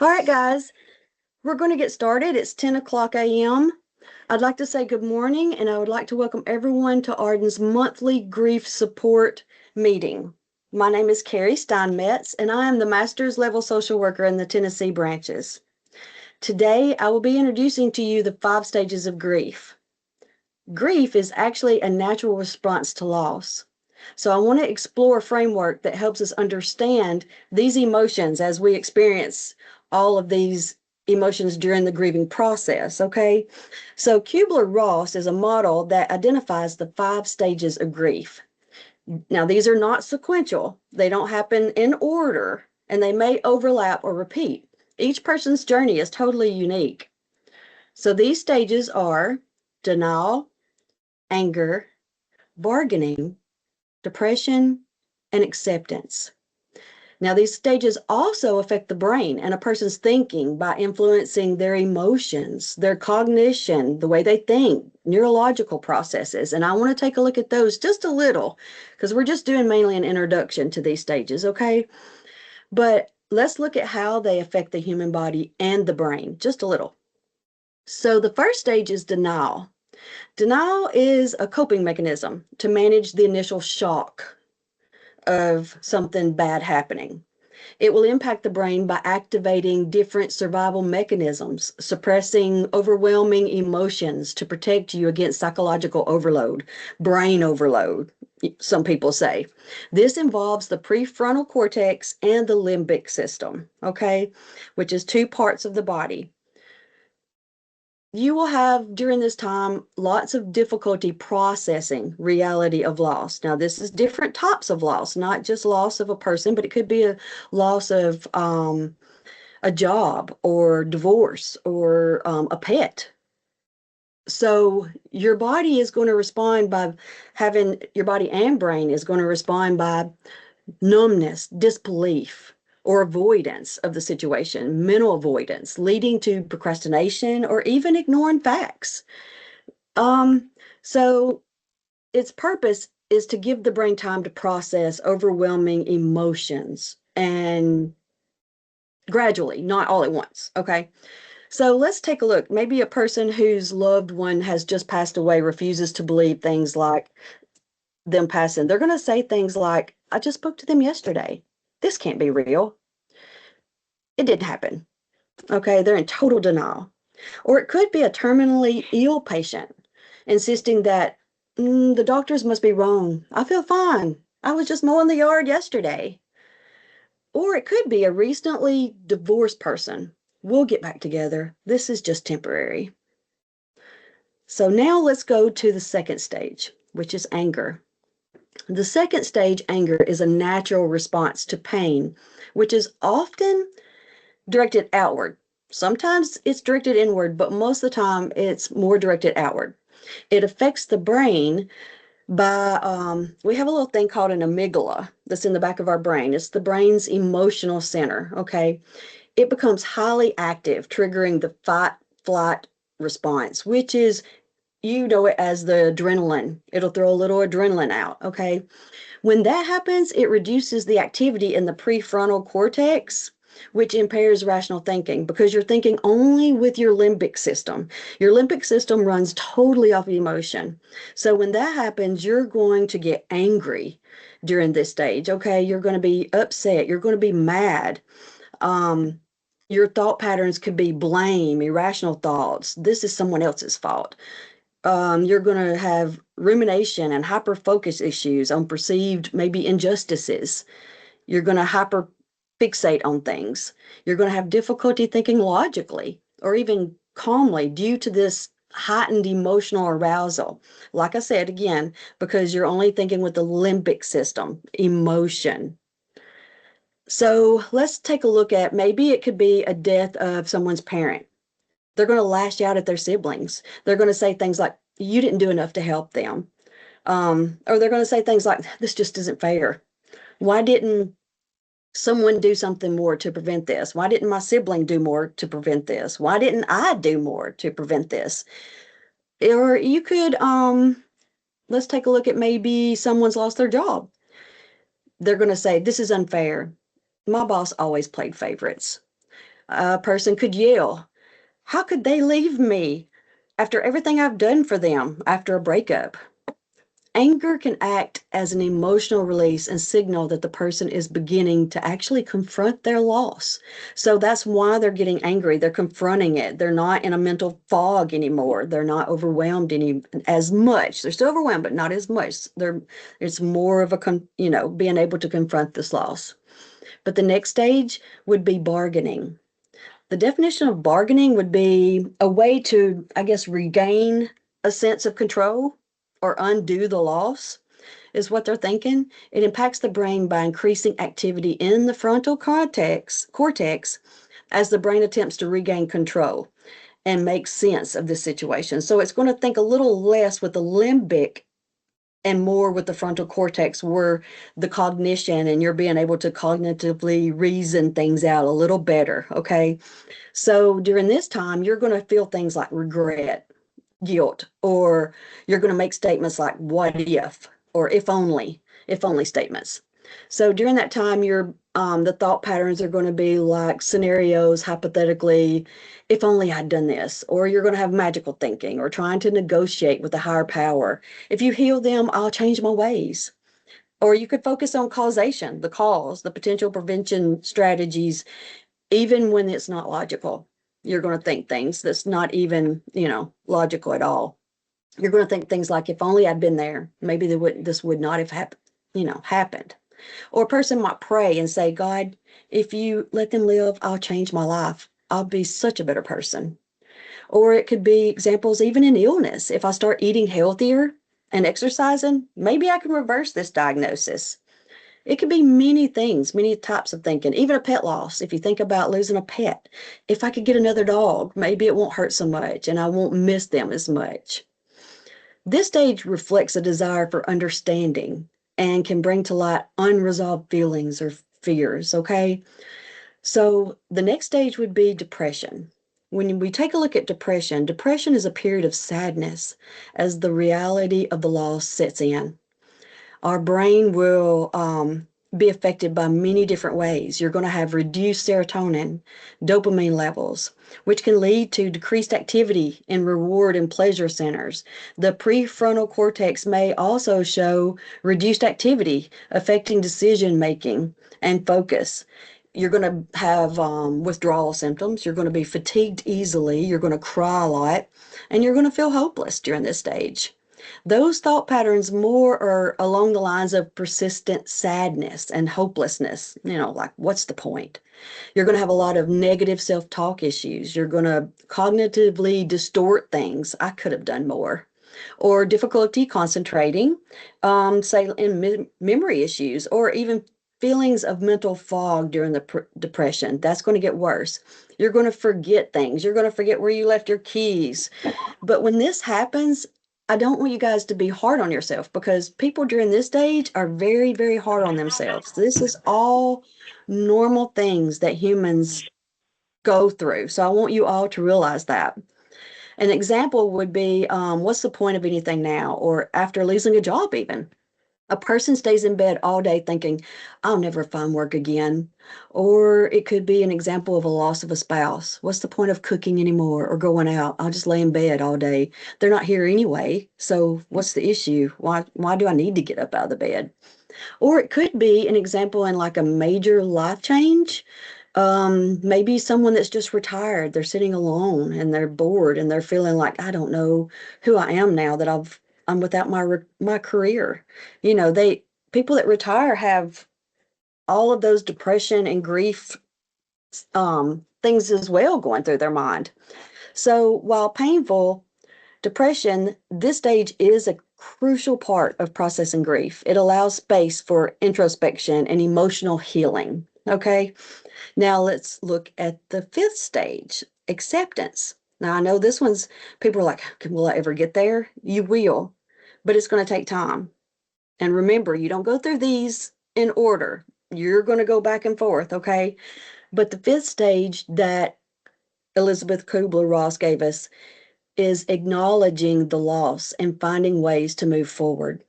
All right, guys, we're going to get started. It's 10 o'clock a.m. I'd like to say good morning, and I would like to welcome everyone to Arden's monthly grief support meeting. My name is Carrie Steinmetz, and I am the master's level social worker in the Tennessee branches. Today, I will be introducing to you the 5 stages of grief. Grief is actually a natural response to loss. So I want to explore a framework that helps us understand these emotions as we experience all of these emotions during the grieving process, okay? So Kubler-Ross is a model that identifies the 5 stages of grief. Now, these are not sequential. They don't happen in order, and they may overlap or repeat. Each person's journey is totally unique. So these stages are denial, anger, bargaining, depression, and acceptance. Now, these stages also affect the brain and a person's thinking by influencing their emotions, their cognition, the way they think, neurological processes. And I want to take a look at those just a little because we're just doing mainly an introduction to these stages, okay? But let's look at how they affect the human body and the brain just a little. So the first stage is denial. Denial is a coping mechanism to manage the initial shock of something bad happening. It will impact the brain by activating different survival mechanisms, suppressing overwhelming emotions to protect you against psychological overload, brain overload, some people say. This involves the prefrontal cortex and the limbic system, okay, which is 2 parts of the body. You will have during this time lots of difficulty processing reality of loss. Now, this is different types of loss, not just loss of a person, but it could be a loss of a job or divorce or a pet. So your body is going to respond by having your body and brain is going to respond by numbness, disbelief, or avoidance of the situation, mental avoidance, leading to procrastination or even ignoring facts. So its purpose is to give the brain time to process overwhelming emotions and gradually, not all at once. Okay. So let's take a look. Maybe a person whose loved one has just passed away refuses to believe things like them passing. They're going to say things like, I just spoke to them yesterday. This can't be real. It didn't happen. Okay, they're in total denial. Or it could be a terminally ill patient insisting that the doctors must be wrong. I feel fine. I was just mowing the yard yesterday. Or it could be a recently divorced person. We'll get back together. This is just temporary. So now let's go to the second stage, which is anger. The second stage, anger, is a natural response to pain, which is often directed outward. Sometimes it's directed inward, but most of the time it's more directed outward. It affects the brain by, we have a little thing called an amygdala that's in the back of our brain. It's the brain's emotional center, okay? It becomes highly active, triggering the fight, flight response, which is, you know it as the adrenaline. It'll throw a little adrenaline out, okay? When that happens, it reduces the activity in the prefrontal cortex, which impairs rational thinking because you're thinking only with your limbic system. Your limbic system runs totally off emotion. So when that happens, you're going to get angry during this stage, okay? You're going to be upset. You're going to be mad. Your thought patterns could be blame, irrational thoughts. This is someone else's fault. You're going to have rumination and hyper focus issues on perceived maybe injustices. You're going to hyper fixate on things. You're going to have difficulty thinking logically or even calmly due to this heightened emotional arousal. Like I said again, because you're only thinking with the limbic system, emotion. So let's take a look at maybe it could be a death of someone's parent. They're going to lash out at their siblings. They're going to say things like, you didn't do enough to help them. Or they're going to say things like, this just isn't fair. Why didn't someone do something more to prevent this? Why didn't my sibling do more to prevent this? Why didn't I do more to prevent this? Or you could, let's take a look at maybe someone's lost their job. They're going to say, this is unfair. My boss always played favorites. A person could yell, how could they leave me after everything I've done for them after a breakup? Anger can act as an emotional release and signal that the person is beginning to actually confront their loss. So that's why they're getting angry. They're confronting it. They're not in a mental fog anymore. They're not overwhelmed as much. They're still overwhelmed, but not as much. It's more of a being able to confront this loss. But the next stage would be bargaining. The definition of bargaining would be a way to, I guess, regain a sense of control or undo the loss, is what they're thinking. It impacts the brain by increasing activity in the frontal cortex as the brain attempts to regain control and make sense of this situation. So it's going to think a little less with the limbic and more with the frontal cortex, where the cognition and you're being able to cognitively reason things out a little better. Okay. So during this time, you're going to feel things like regret, guilt, or you're going to make statements like what if or if only statements. So during that time, the thought patterns are going to be like scenarios, hypothetically, if only I'd done this, or you're going to have magical thinking or trying to negotiate with a higher power. If you heal them, I'll change my ways. Or you could focus on causation, the cause, the potential prevention strategies, even when it's not logical. You're going to think things that's not even, logical at all. You're going to think things like, if only I'd been there, maybe this would not have happened. Or a person might pray and say, God, if you let them live, I'll change my life. I'll be such a better person. Or it could be examples even in illness. If I start eating healthier and exercising, maybe I can reverse this diagnosis. It could be many things, many types of thinking, even a pet loss. If you think about losing a pet, if I could get another dog, maybe it won't hurt so much and I won't miss them as much. This stage reflects a desire for understanding and can bring to light unresolved feelings or fears, okay? So the next stage would be depression. When we take a look at depression, depression is a period of sadness as the reality of the loss sets in. Our brain will be affected by many different ways. You're going to have reduced serotonin, dopamine levels, which can lead to decreased activity in reward and pleasure centers. The prefrontal cortex may also show reduced activity, affecting decision making and focus. You're going to have withdrawal symptoms. You're going to be fatigued easily. You're going to cry a lot, and you're going to feel hopeless during this stage. Those thought patterns more are along the lines of persistent sadness and hopelessness, like what's the point? You're going to have a lot of negative self-talk issues. You're going to cognitively distort things. I could have done more. Or difficulty concentrating, say in memory issues, or even feelings of mental fog during the depression. That's going to get worse. You're going to forget things. You're going to forget where you left your keys. But when this happens, I don't want you guys to be hard on yourself, because people during this stage are very, very hard on themselves. This is all normal things that humans go through. So I want you all to realize that. An example would be, what's the point of anything now? Or after losing a job, even. A person stays in bed all day thinking, I'll never find work again. Or it could be an example of a loss of a spouse. What's the point of cooking anymore or going out? I'll just lay in bed all day. They're not here anyway. So what's the issue? Why do I need to get up out of the bed? Or it could be an example in like a major life change. Maybe someone that's just retired, they're sitting alone and they're bored and they're feeling like, I don't know who I am now that I'm without my career. People that retire have all of those depression and grief things as well going through their mind. So while painful, depression, this stage is a crucial part of processing grief. It allows space for introspection and emotional healing. Okay. Now let's look at the fifth stage, acceptance. Now I know this one's, people are like, will I ever get there? You will, but it's going to take time. And remember, you don't go through these in order. You're going to go back and forth, okay? But the fifth stage that Elizabeth Kubler-Ross gave us is acknowledging the loss and finding ways to move forward.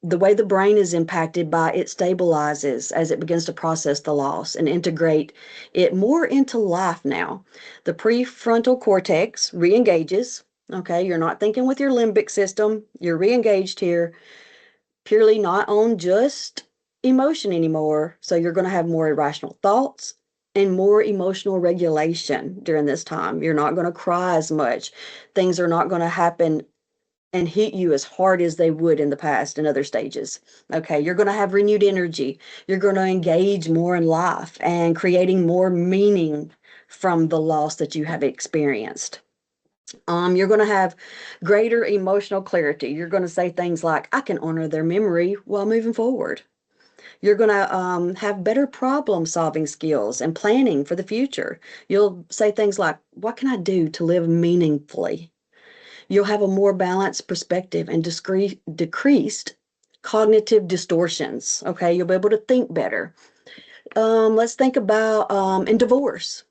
the way the brain is impacted by it stabilizes as it begins to process the loss and integrate it more into life now. The prefrontal cortex re-engages. Okay, you're not thinking with your limbic system, you're re-engaged here, purely not on just emotion anymore. So you're going to have more irrational thoughts and more emotional regulation during this time. You're not going to cry as much. Things are not going to happen and hit you as hard as they would in the past in other stages. Okay, you're going to have renewed energy. You're going to engage more in life and creating more meaning from the loss that you have experienced. You're going to have greater emotional clarity. You're going to say things like, I can honor their memory while moving forward. You're going to have better problem solving skills and planning for the future. You'll say things like, what can I do to live meaningfully? You'll have a more balanced perspective and decreased cognitive distortions. Okay, you'll be able to think better. Let's think about in divorce.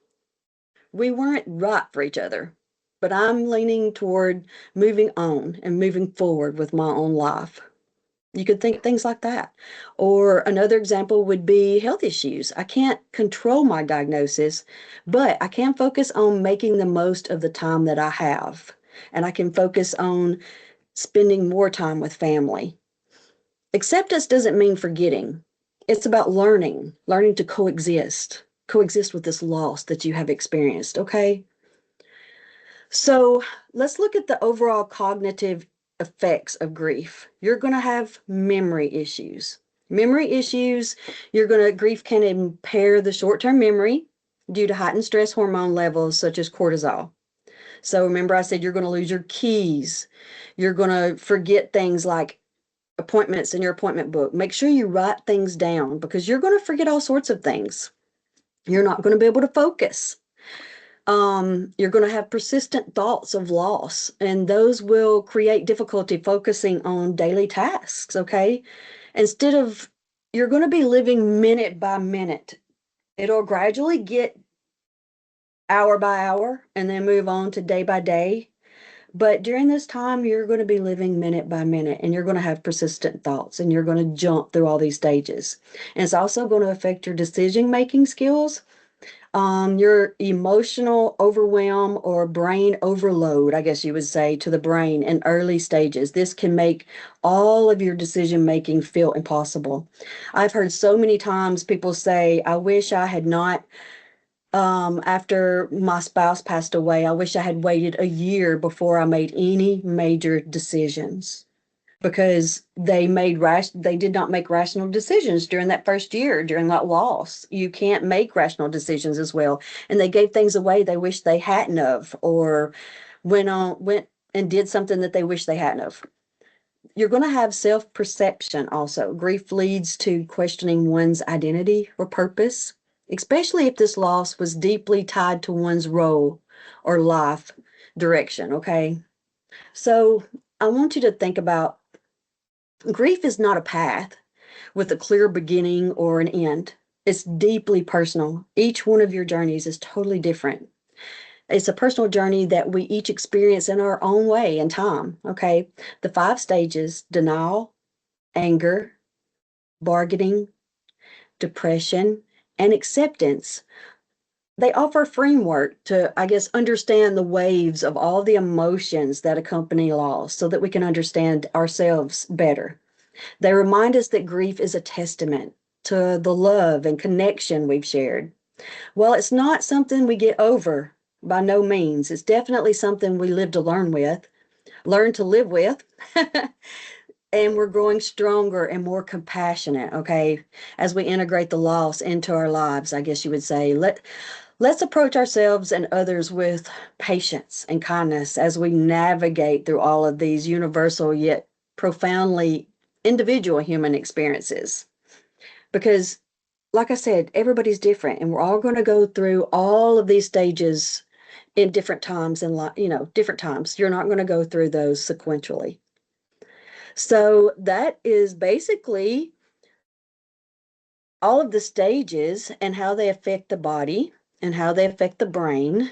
We weren't right for each other, but I'm leaning toward moving on and moving forward with my own life. You could think things like that. Or another example would be health issues. I can't control my diagnosis, but I can focus on making the most of the time that I have. And I can focus on spending more time with family. Acceptance doesn't mean forgetting. It's about learning to coexist with this loss that you have experienced, okay? So let's look at the overall cognitive effects of grief. You're going to have memory issues. Grief can impair the short-term memory due to heightened stress hormone levels such as cortisol. So remember I said you're going to lose your keys. You're going to forget things like appointments in your appointment book. Make sure you write things down because you're going to forget all sorts of things. You're not going to be able to focus. You're going to have persistent thoughts of loss, and those will create difficulty focusing on daily tasks, okay? Instead of, you're going to be living minute by minute. It'll gradually get hour by hour and then move on to day by day. But during this time, you're going to be living minute by minute and you're going to have persistent thoughts and you're going to jump through all these stages. And it's also going to affect your decision-making skills, your emotional overwhelm or brain overload, I guess you would say, to the brain in early stages. This can make all of your decision-making feel impossible. I've heard so many times people say, I wish I had not after my spouse passed away, I wish I had waited a year before I made any major decisions because they did not make rational decisions during that first year, during that loss. You can't make rational decisions as well. And they gave things away they wish they hadn't of, or went and did something that they wish they hadn't of. You're going to have self-perception also. Grief leads to questioning one's identity or purpose, especially if this loss was deeply tied to one's role or life direction, okay? So I want you to think about grief is not a path with a clear beginning or an end. It's deeply personal. Each one of your journeys is totally different. It's a personal journey that we each experience in our own way and time, okay? The 5 stages: denial, anger, bargaining, depression, and acceptance. They offer a framework to, I guess, understand the waves of all the emotions that accompany loss so that we can understand ourselves better. They remind us that grief is a testament to the love and connection we've shared. Well, it's not something we get over, by no means. It's definitely something we live to learn to live with. And we're growing stronger and more compassionate, okay, as we integrate the loss into our lives, I guess you would say. Let's approach ourselves and others with patience and kindness as we navigate through all of these universal yet profoundly individual human experiences. Because, like I said, everybody's different, and we're all going to go through all of these stages in different times in life, different times. You're not going to go through those sequentially. So that is basically all of the stages and how they affect the body and how they affect the brain.